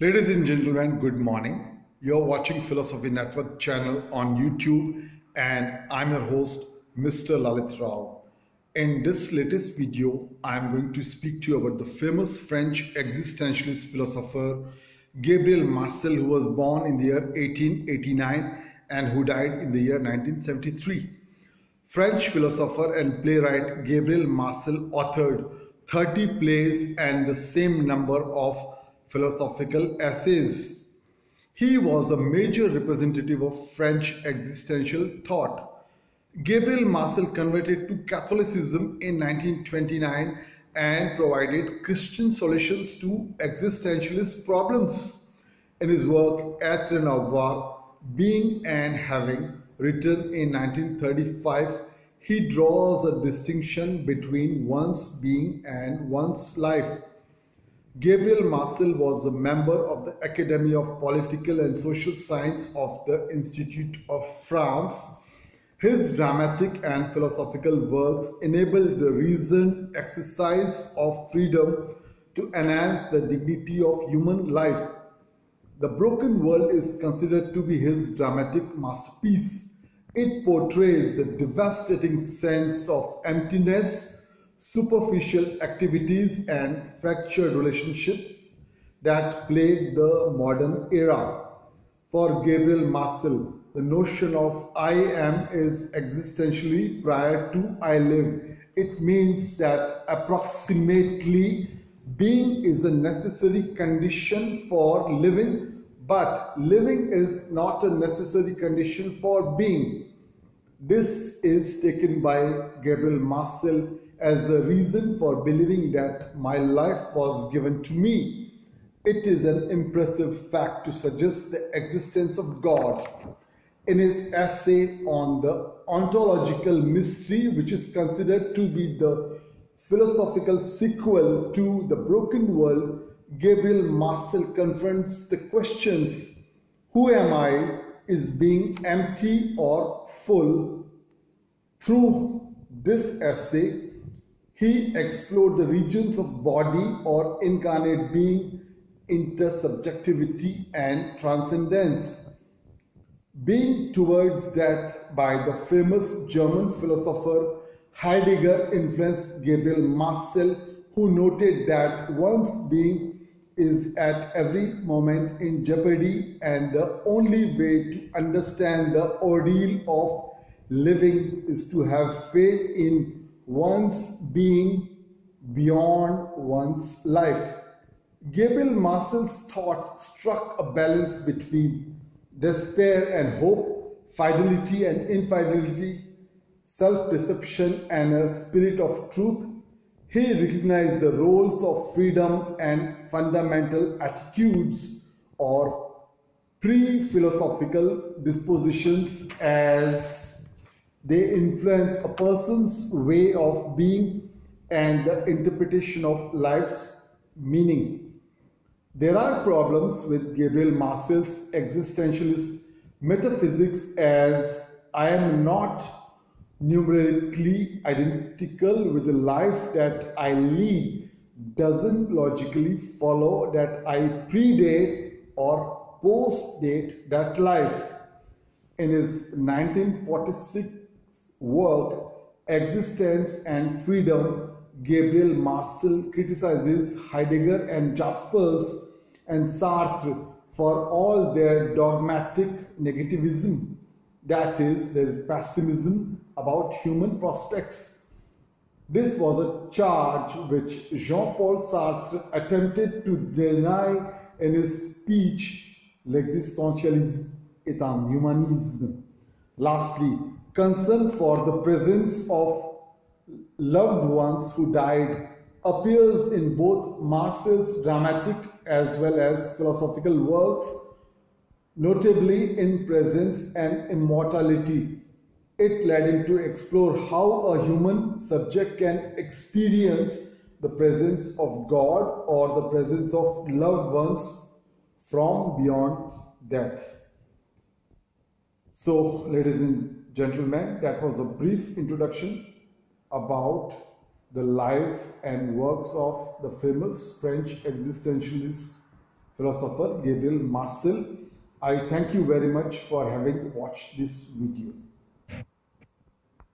Ladies and gentlemen, good morning. You're watching Philosophy Network channel on YouTube and I'm your host, Mr. Lalit Rao. In this latest video, I'm going to speak to you about the famous French existentialist philosopher Gabriel Marcel, who was born in the year 1889 and who died in the year 1973. French philosopher and playwright Gabriel Marcel authored 30 plays and the same number of philosophical essays. He was a major representative of French existential thought. Gabriel Marcel converted to Catholicism in 1929 and provided Christian solutions to existentialist problems. In his work Être and avoir, being and having, written in 1935, he draws a distinction between one's being and one's life. Gabriel Marcel was a member of the Academy of Political and Social Science of the Institute of France. His dramatic and philosophical works enabled the reasoned exercise of freedom to enhance the dignity of human life. The Broken World is considered to be his dramatic masterpiece. It portrays the devastating sense of emptiness, superficial activities and fractured relationships that plague the modern era. For Gabriel Marcel, the notion of I am is existentially prior to I live. It means that approximately being is a necessary condition for living, but living is not a necessary condition for being. This is taken by Gabriel Marcel as a reason for believing that my life was given to me. It is an impressive fact to suggest the existence of God. In his essay on the ontological mystery, which is considered to be the philosophical sequel to The Broken World, Gabriel Marcel confronts the questions: who am I? Is being empty or full? Through this essay, he explored the regions of body or incarnate being, inter-subjectivity and transcendence. Being towards death by the famous German philosopher Heidegger influenced Gabriel Marcel, who noted that one's being is at every moment in jeopardy and the only way to understand the ordeal of living is to have faith in one's being beyond one's life. Gabriel Marcel's thought struck a balance between despair and hope, fidelity and infidelity, self-deception and a spirit of truth. He recognized the roles of freedom and fundamental attitudes or pre-philosophical dispositions as they influence a person's way of being and the interpretation of life's meaning. There are problems with Gabriel Marcel's existentialist metaphysics, as I am not numerically identical with the life that I lead doesn't logically follow that I predate or postdate that life. In his 1946 work, Existence and Freedom, Gabriel Marcel criticizes Heidegger and Jaspers and Sartre for all their dogmatic negativism, that is, their pessimism about human prospects. This was a charge which Jean Paul Sartre attempted to deny in his speech L'existentialisme est un humanisme. Lastly, concern for the presence of loved ones who died appears in both Marcel's dramatic as well as philosophical works, notably in Presence and Immortality. It led him to explore how a human subject can experience the presence of God or the presence of loved ones from beyond death. So, ladies and gentlemen, that was a brief introduction about the life and works of the famous French existentialist philosopher Gabriel Marcel. I thank you very much for having watched this video.